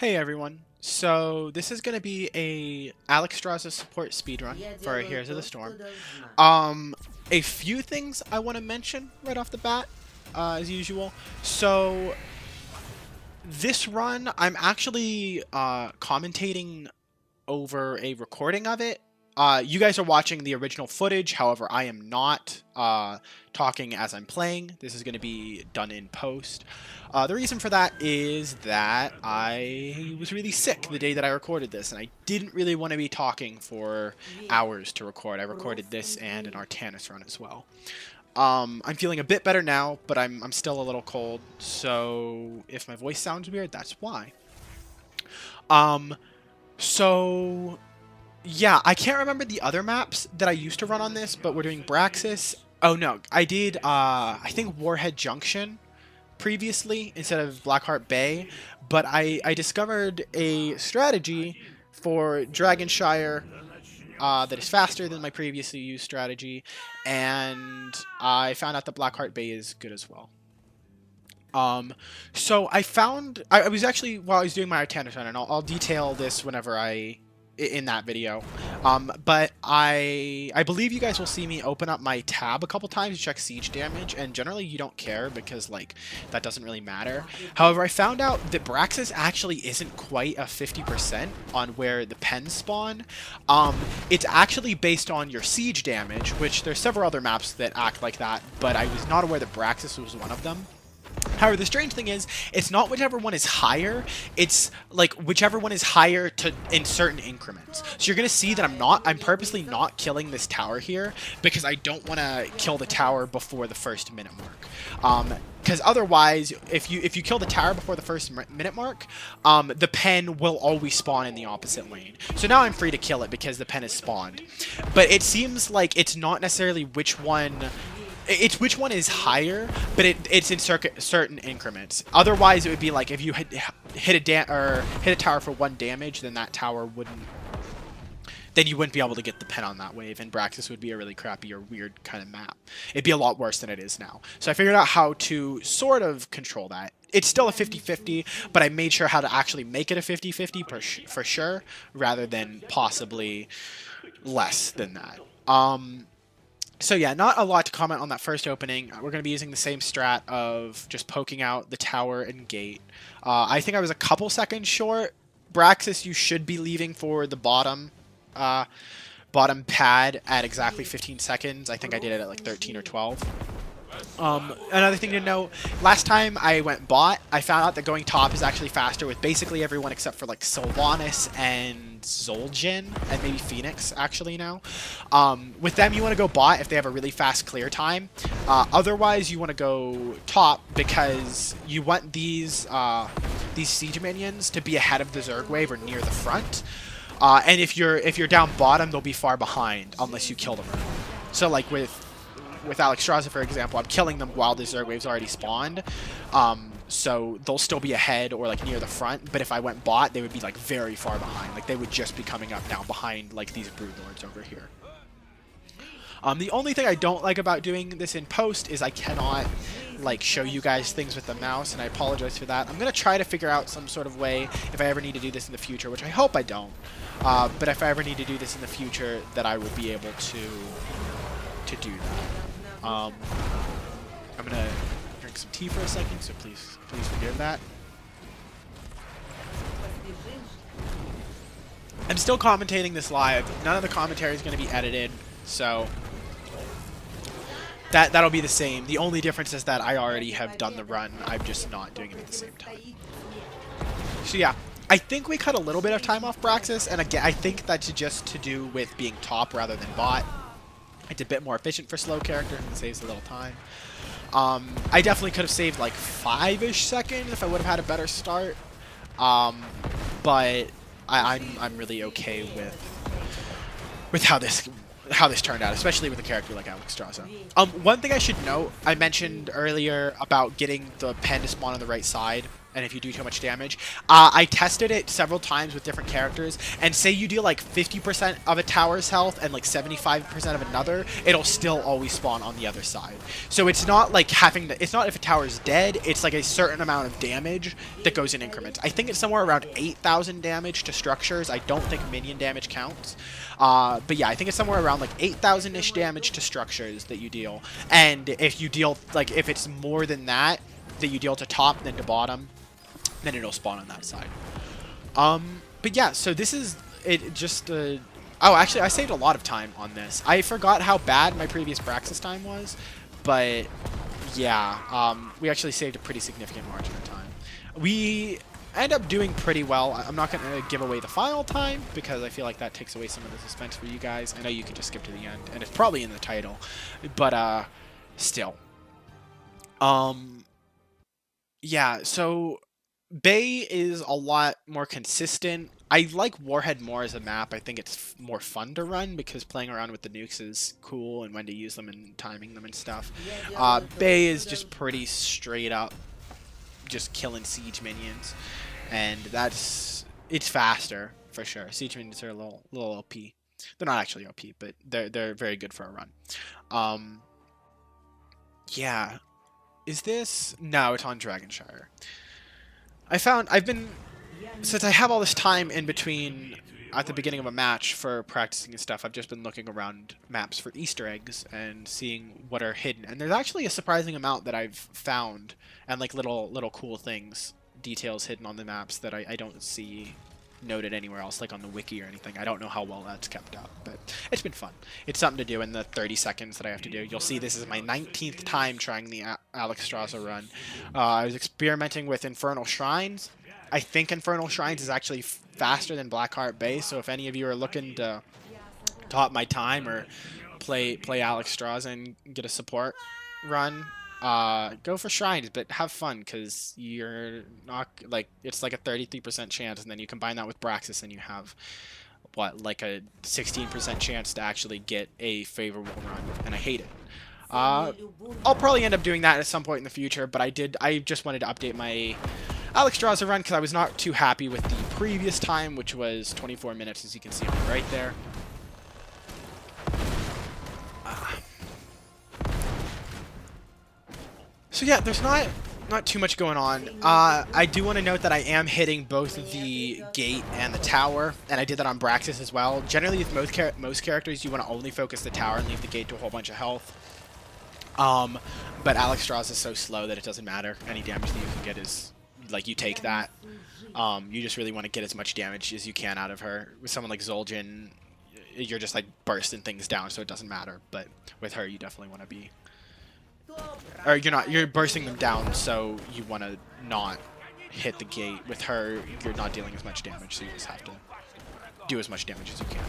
Hey everyone, so this is going to be a Alexstrasza support speedrun for Heroes of the Storm. A few things I want to mention right off the bat, as usual. So this run, I'm actually commentating over a recording of it. You guys are watching the original footage, however, I am not talking as I'm playing. This is going to be done in post. The reason for that is that I was really sick the day that I recorded this, and I didn't really want to be talking for hours to record. I recorded this and an Artanis run as well. I'm feeling a bit better now, but I'm still a little cold, so if my voice sounds weird, that's why. So yeah, I can't remember the other maps that I used to run on this, but we're doing Braxis. Oh no, I did, I think Warhead Junction previously instead of Blackheart Bay, but I discovered a strategy for Dragonshire that is faster than my previously used strategy, and I found out that Blackheart Bay is good as well. So I found, I was actually, while I was doing my Artanis run, and I'll detail this whenever in that video, but I believe you guys will see me open up my tab a couple times to check siege damage, and generally you don't care because like that doesn't really matter. However, I found out that Braxis actually isn't quite a 50% on where the pens spawn. It's actually based on your siege damage, which there's several other maps that act like that, but I was not aware that Braxis was one of them. However, the strange thing is, it's not whichever one is higher, it's like whichever one is higher in certain increments. So you're going to see that I'm purposely not killing this tower here, because I don't want to kill the tower before the first minute mark. Because otherwise, if you kill the tower before the first minute mark, the pen will always spawn in the opposite lane. So now I'm free to kill it because the pen is spawned. But it seems like it's not necessarily which one... It's which one is higher, but it's in certain increments. Otherwise, it would be like if you hit a tower for 1 damage, then that tower wouldn't. Then you wouldn't be able to get the pen on that wave, and Braxis would be a really crappy or weird kind of map. It'd be a lot worse than it is now. So I figured out how to sort of control that. It's still a 50-50, but I made sure how to actually make it a 50-50 for sure, rather than possibly less than that. So yeah, not a lot to comment on that first opening. We're going to be using the same strat of just poking out the tower and gate. I think I was a couple seconds short. Braxis, you should be leaving for the bottom pad at exactly 15 seconds. I think I did it at like 13 or 12. Another thing to note, last time I went bot, I found out that going top is actually faster with basically everyone except for like Sylvanas and Zul'jin, and maybe Phoenix actually now. With them, you want to go bot if they have a really fast clear time. Otherwise, you want to go top because you want these siege minions to be ahead of the Zerg wave or near the front. And if you're down bottom, they'll be far behind unless you kill them early. So like with Alexstrasza, for example, I'm killing them while the Zerg wave's already spawned. So they'll still be ahead or like near the front, but if I went bot, they would be like very far behind. Like they would just be coming up now behind like these Broodlords over here. The only thing I don't like about doing this in post is I cannot like show you guys things with the mouse, and I apologize for that. I'm going to try to figure out some sort of way if I ever need to do this in the future, which I hope I don't. But if I ever need to do this in the future, that I would be able to do that. I'm going to drink some tea for a second, so please forgive that. I'm still commentating this live. None of the commentary is going to be edited, so that'll be the same. The only difference is that I already have done the run. I'm just not doing it at the same time. So yeah, I think we cut a little bit of time off Braxis, and again, I think that's just to do with being top rather than bot. It's a bit more efficient for slow characters and saves a little time. I definitely could have saved like 5-ish seconds if I would have had a better start. But I'm really okay with how this turned out, especially with a character like Alexstrasza. One thing I should note, I mentioned earlier about getting the pen to spawn on the right side. and if you do too much damage. I tested it several times with different characters, and say you deal like 50% of a tower's health and like 75% of another, it'll still always spawn on the other side. So it's not like having to, it's not if a tower is dead, it's like a certain amount of damage that goes in increments. I think it's somewhere around 8,000 damage to structures. I don't think minion damage counts. But yeah, I think it's somewhere around like 8,000-ish damage to structures that you deal. And if you deal, like, if it's more than that you deal to top then to bottom, then it'll spawn on that side. But yeah, so this is it. Just oh, actually, I saved a lot of time on this. I forgot how bad my previous Praxis time was, but yeah, we actually saved a pretty significant margin of time. We end up doing pretty well. I'm not going to give away the final time because I feel like that takes away some of the suspense for you guys. I know you can just skip to the end, and it's probably in the title, but still. Yeah, so Bay is a lot more consistent. I like Warhead more as a map. I think it's more fun to run because playing around with the nukes is cool and when to use them and timing them and stuff. Bay is just pretty straight up just killing siege minions, and it's faster for sure. Siege minions are a little OP. They're not actually OP, but they're very good for a run. Yeah. Is this? No, it's on Dragonshire. Since I have all this time in between at the beginning of a match for practicing and stuff, I've just been looking around maps for Easter eggs and seeing what are hidden. And there's actually a surprising amount that I've found, and like little cool things, details hidden on the maps that I don't see noted anywhere else, like on the wiki or anything. I don't know how well that's kept up, but it's been fun. It's something to do in the 30 seconds that I have to do. You'll see this is my 19th time trying the Alexstrasza run. I was experimenting with Infernal Shrines. I think Infernal Shrines is actually faster than Blackheart Bay, so if any of you are looking to top my time or play Alexstrasza and get a support run, go for Shrines, but have fun, because you're not, like, it's like a 33% chance, and then you combine that with Braxis, and you have, what, like a 16% chance to actually get a favorable run, and I hate it. I'll probably end up doing that at some point in the future, but I just wanted to update my Alexstrasza run, because I was not too happy with the previous time, which was 24 minutes, as you can see right there. So yeah, there's not too much going on. I do want to note that I am hitting both the gate and the tower, and I did that on Braxis as well. Generally, with most characters, you want to only focus the tower and leave the gate to a whole bunch of health. But Alexstrasza is so slow that it doesn't matter. Any damage that you can get is, like, you take that. You just really want to get as much damage as you can out of her. With someone like Zul'jin, you're just, like, bursting things down, so it doesn't matter. But with her, you definitely want to be... Or you're bursting them down, so you want to not hit the gate. With her, you're not dealing as much damage, so you just have to do as much damage as you can.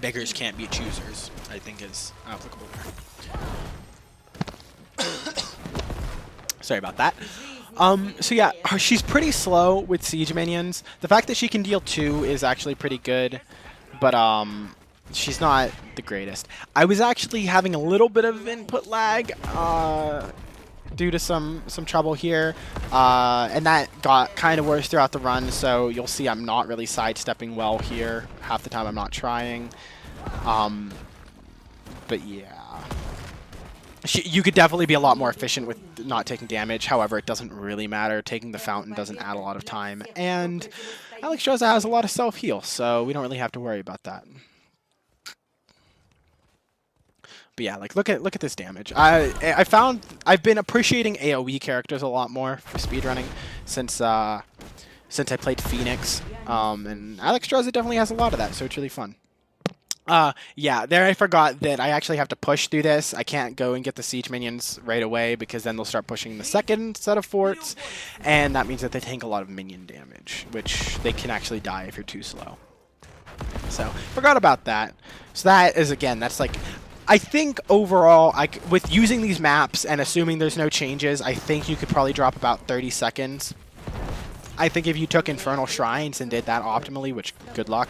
Beggars can't be choosers, I think is applicable there. Sorry about that. So yeah, she's pretty slow with siege minions. The fact that she can deal 2 is actually pretty good, but she's not the greatest. I was actually having a little bit of input lag due to some trouble here, and that got kind of worse throughout the run, so you'll see I'm not really sidestepping well here. Half the time I'm not trying. But yeah. You could definitely be a lot more efficient with not taking damage. However, it doesn't really matter. Taking the fountain doesn't add a lot of time. And Alexstrasza has a lot of self-heal, so we don't really have to worry about that. But yeah, like look at this damage. I've been appreciating AoE characters a lot more for speedrunning since I played Phoenix. And Alexstrasza definitely has a lot of that, so it's really fun. Yeah, there I forgot that I actually have to push through this. I can't go and get the siege minions right away because then they'll start pushing the second set of forts, and that means that they take a lot of minion damage, which they can actually die if you're too slow. So, forgot about that. So that is, again, that's like... I think overall, with using these maps and assuming there's no changes, I think you could probably drop about 30 seconds. I think if you took Infernal Shrines and did that optimally, which good luck,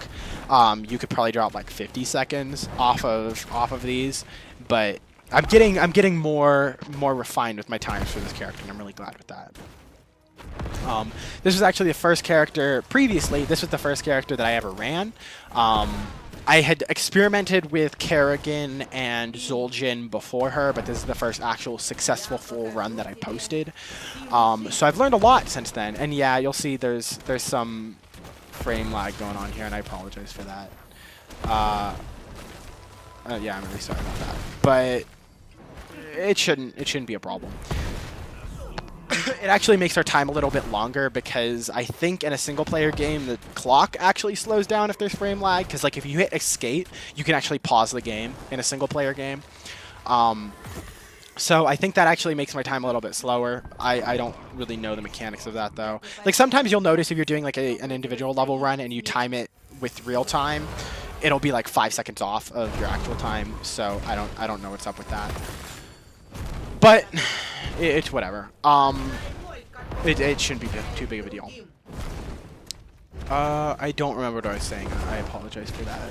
you could probably drop like 50 seconds off of these. But I'm getting more refined with my times for this character, and I'm really glad with that. This was actually the first character previously. This was the first character that I ever ran. I had experimented with Kerrigan and Zul'jin before her, but this is the first actual successful full run that I posted. So I've learned a lot since then, and yeah, you'll see there's some frame lag going on here, and I apologize for that. Yeah, I'm really sorry about that, but it shouldn't be a problem. It actually makes our time a little bit longer because I think in a single-player game the clock actually slows down if there's frame lag. Because like if you hit escape, you can actually pause the game in a single-player game. So I think that actually makes my time a little bit slower. I don't really know the mechanics of that though. Like sometimes you'll notice if you're doing like an individual level run and you time it with real time, it'll be like 5 seconds off of your actual time. So I don't know what's up with that. But it's whatever. It shouldn't be too big of a deal. I don't remember what I was saying. I apologize for that.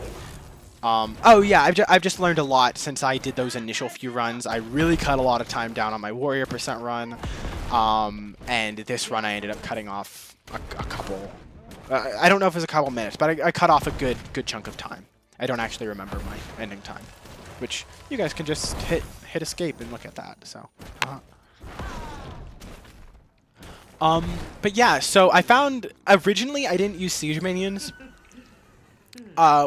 Oh yeah, I've just learned a lot since I did those initial few runs. I really cut a lot of time down on my warrior percent run, and this run I ended up cutting off a couple. I don't know if it was a couple minutes, but I cut off a good chunk of time. I don't actually remember my ending time, which you guys can just hit escape and look at that. So. But yeah, so I found originally I didn't use siege minions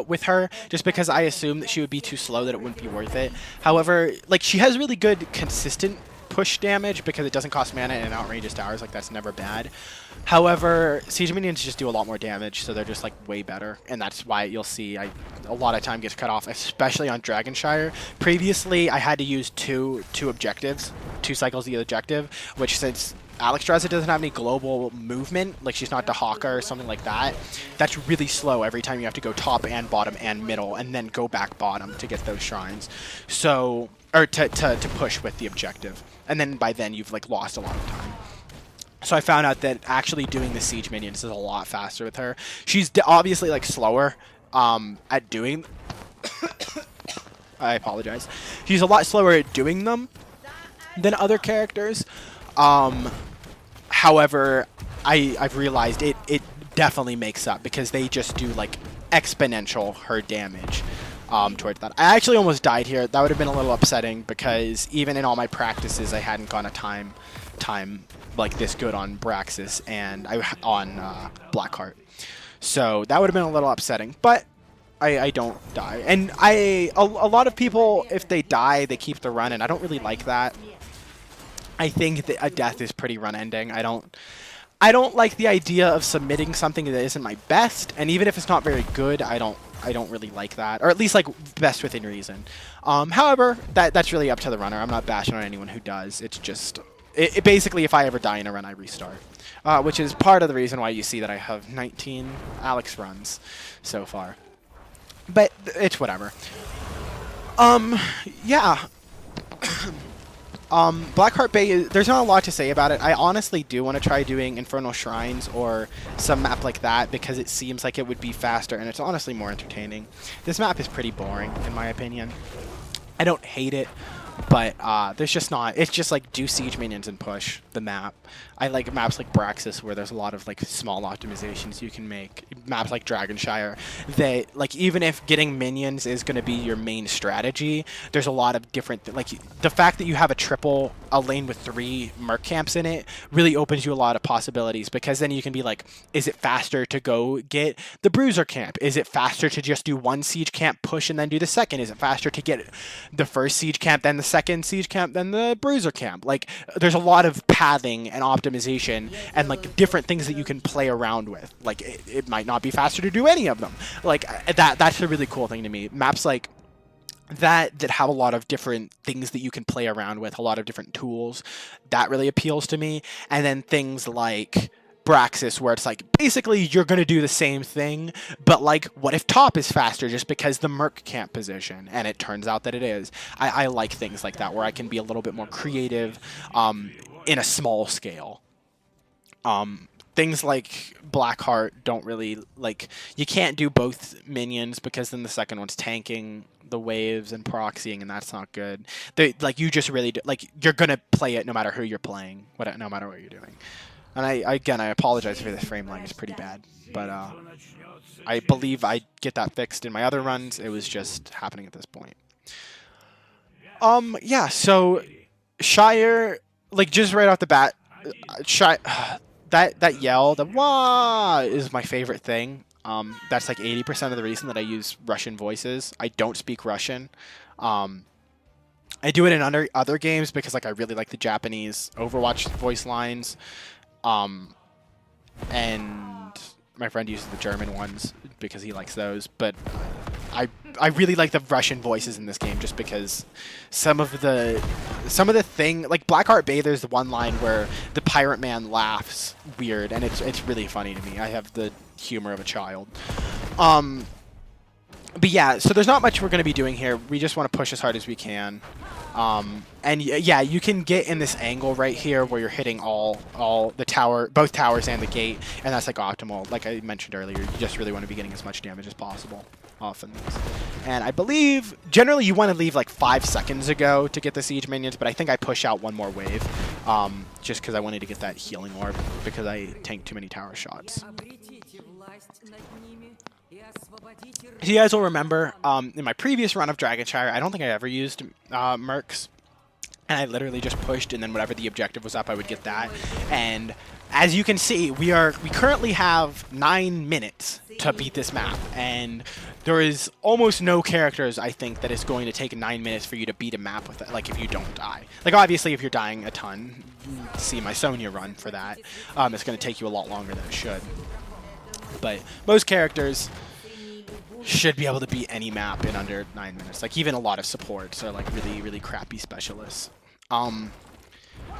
with her just because I assumed that she would be too slow, that it wouldn't be worth it. However, like she has really good consistent push damage because it doesn't cost mana and outranges towers. Like that's never bad. However, siege minions just do a lot more damage, so they're just like way better, and that's why you'll see a lot of time gets cut off, especially on Dragonshire. Previously, I had to use two objectives, 2 cycles of the objective, which since Alexstrasza doesn't have any global movement, like she's not Dahaka or something like that, that's really slow every time you have to go top and bottom and middle, and then go back bottom to get those shrines. So, or to push with the objective, and then by then you've like lost a lot of time. So I found out that actually doing the siege minions is a lot faster with her. She's obviously like slower at doing. I apologize. She's a lot slower at doing them than other characters. However, I've realized it definitely makes up because they just do like exponential her damage towards that. I actually almost died here. That would have been a little upsetting because even in all my practices, I hadn't gone a time like this good on Braxis and on Blackheart. So that would have been a little upsetting, but I don't die. And a lot of people, if they die, they keep the run, and I don't really like that. I think that a death is pretty run ending. I don't like the idea of submitting something that isn't my best, and even if it's not very good, I don't really like that, or at least like best within reason. However, that's really up to the runner. I'm not bashing on anyone who does. It's just it basically, if I ever die in a run, I restart, which is part of the reason why you see that I have 19 Alex runs so far. But it's whatever. Yeah. Blackheart Bay, there's not a lot to say about it. I honestly do want to try doing Infernal Shrines or some map like that because it seems like it would be faster and it's honestly more entertaining. This map is pretty boring in my opinion. I don't hate it, but there's just not. It's just like do siege minions and push the map. I like maps like Braxis where there's a lot of like small optimizations you can make. Maps like Dragonshire that like even if getting minions is going to be your main strategy, there's a lot of different like the fact that you have a lane with 3 merc camps in it really opens you a lot of possibilities because then you can be like, is it faster to go get the bruiser camp? Is it faster to just do 1 siege camp push and then do the second? Is it faster to get the first siege camp then the second siege camp then the bruiser camp? Like there's a lot of pathing and optimization and like different things that you can play around with. Like it might not be faster to do any of them. Like that's a really cool thing to me. Maps like that have a lot of different things that you can play around with, a lot of different tools, that really appeals to me. And then things like Braxis where it's like basically you're going to do the same thing, but like what if top is faster just because the merc can't position, and it turns out that it is. I like things like that where I can be a little bit more creative in a small scale. Things like Blackheart don't really, like, you can't do both minions because then the second one's tanking the waves and proxying, and that's not good. Like you just really like you're gonna play it no matter who you're playing, no matter what you're doing. And I apologize for this frame lag; it's pretty bad, but I believe I get that fixed in my other runs. It was just happening at this point. Yeah. So Shire, like just right off the bat, Shire. That yell, the wah, is my favorite thing. That's like 80% of the reason that I use Russian voices. I don't speak Russian. I do it in other games because like I really like the Japanese Overwatch voice lines. And my friend uses the German ones because he likes those. But I really like the Russian voices in this game just because some of the thing, like Blackheart Bay, there's the one line where the pirate man laughs weird, and it's really funny to me. I have the humor of a child. But yeah, so there's not much we're going to be doing here. We just want to push as hard as we can. And yeah, you can get in this angle right here where you're hitting all the tower, both towers and the gate, and that's like optimal. Like I mentioned earlier, you just really want to be getting as much damage as possible off of these. And I believe generally you want to leave like 5 seconds ago to get the siege minions, but I think I push out one more wave just because I wanted to get that healing orb because I tanked too many tower shots. So you guys will remember in my previous run of Dragonshire, I don't think I ever used Mercs. And I literally just pushed, and then whatever the objective was up, I would get that. And as you can see, we currently have 9 minutes to beat this map. And there is almost no characters, I think, that is going to take 9 minutes for you to beat a map with it, like if you don't die. Like obviously if you're dying a ton, see my Sonya run for that, it's going to take you a lot longer than it should. But most characters should be able to beat any map in under 9 minutes. Like even a lot of supports are like really, really crappy specialists.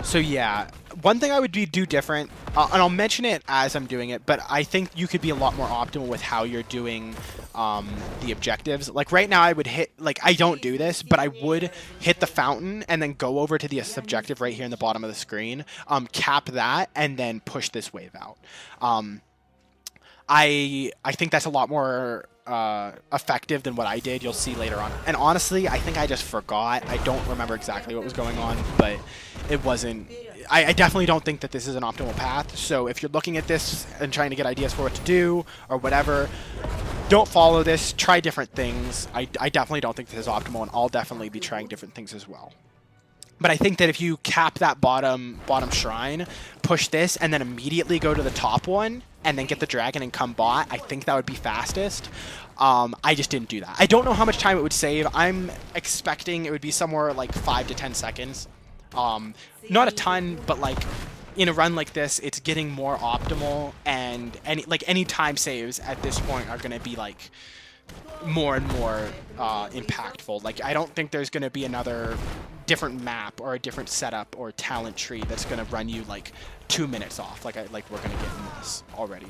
So yeah, one thing I would do different, and I'll mention it as I'm doing it, but I think you could be a lot more optimal with how you're doing the objectives. Like right now I would hit, like I don't do this, but I would hit the fountain and then go over to the objective right here in the bottom of the screen, cap that, and then push this wave out. I think that's a lot more effective than what I did. You'll see later on. And honestly, I think I just forgot. I don't remember exactly what was going on, but it wasn't... I definitely don't think that this is an optimal path. So if you're looking at this and trying to get ideas for what to do or whatever, don't follow this. Try different things. I definitely don't think this is optimal, and I'll definitely be trying different things as well. But I think that if you cap that bottom shrine, push this, and then immediately go to the top one, and then get the dragon and come bot, I think that would be fastest. I just didn't do that. I don't know how much time it would save. I'm expecting it would be somewhere like 5 to 10 seconds. Not a ton, but like in a run like this, it's getting more optimal, and any time saves at this point are going to be like more and more impactful. Like I don't think there's going to be another different map or a different setup or talent tree that's going to run you like 2 minutes off like we're going to get in this already.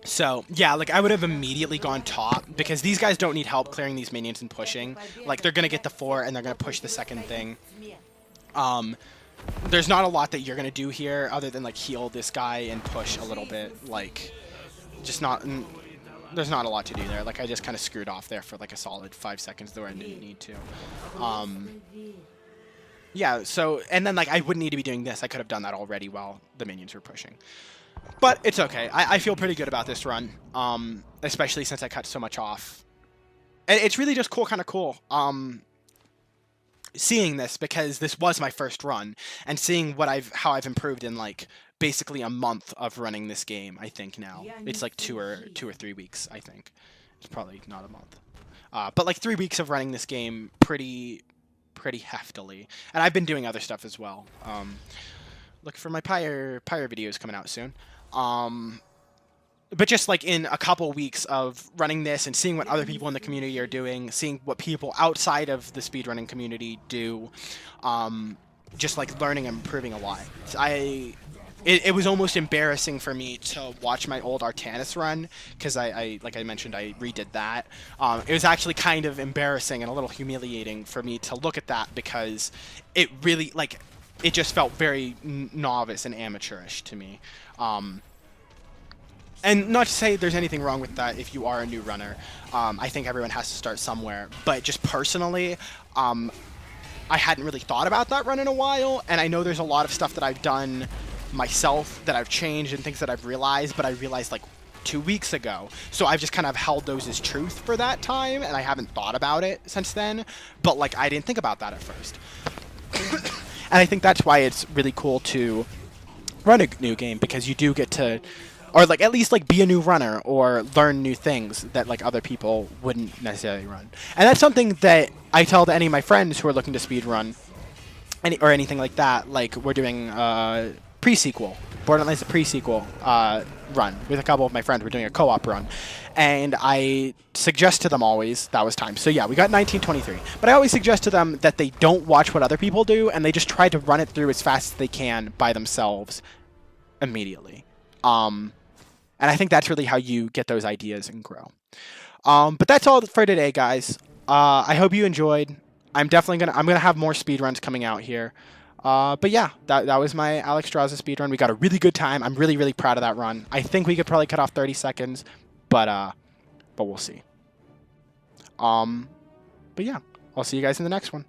So yeah, like I would have immediately gone top because these guys don't need help clearing these minions and pushing. Like they're going to get the 4 and they're going to push the second thing. There's not a lot that you're going to do here other than like heal this guy and push a little bit. Like just not... There's not a lot to do there. Like I just kind of screwed off there for like a solid 5 seconds where I didn't need to. Yeah, so, and then like I wouldn't need to be doing this. I could have done that already while the minions were pushing. But it's okay. I feel pretty good about this run, especially since I cut so much off. And it's really just kind of cool seeing this because this was my first run and seeing how I've improved in like basically a month of running this game. I think now it's like 2 or 3 weeks. I think it's probably not a month, but like 3 weeks of running this game pretty heftily. And I've been doing other stuff as well. Look for my Pyre videos coming out soon. But just like in a couple weeks of running this and seeing what other people in the community are doing, seeing what people outside of the speedrunning community do, just like learning and improving a lot. It was almost embarrassing for me to watch my old Artanis run because like I mentioned, I redid that. It was actually kind of embarrassing and a little humiliating for me to look at that because it really like it just felt very novice and amateurish to me. And not to say there's anything wrong with that if you are a new runner. I think everyone has to start somewhere. But just personally, I hadn't really thought about that run in a while, and I know there's a lot of stuff that I've done myself that I've changed and things that I've realized, but I realized like 2 weeks ago. So I've just kind of held those as truth for that time, and I haven't thought about it since then. But like I didn't think about that at first. And I think that's why it's really cool to run a new game, because you do get to, or like at least like be a new runner or learn new things that like other people wouldn't necessarily run. And that's something that I tell to any of my friends who are looking to speedrun or anything like that. Like we're doing pre-sequel, Borderlands the pre-sequel run with a couple of my friends. We're doing a co-op run. And I suggest to them always, that was time. So yeah, we got 1923. But I always suggest to them that they don't watch what other people do, and they just try to run it through as fast as they can by themselves immediately. And I think that's really how you get those ideas and grow. But that's all for today, guys. I hope you enjoyed. I'm gonna have more speedruns coming out here. But yeah, that was my Alexstrasza speedrun. We got a really good time. I'm really, really proud of that run. I think we could probably cut off 30 seconds, but we'll see. But yeah, I'll see you guys in the next one.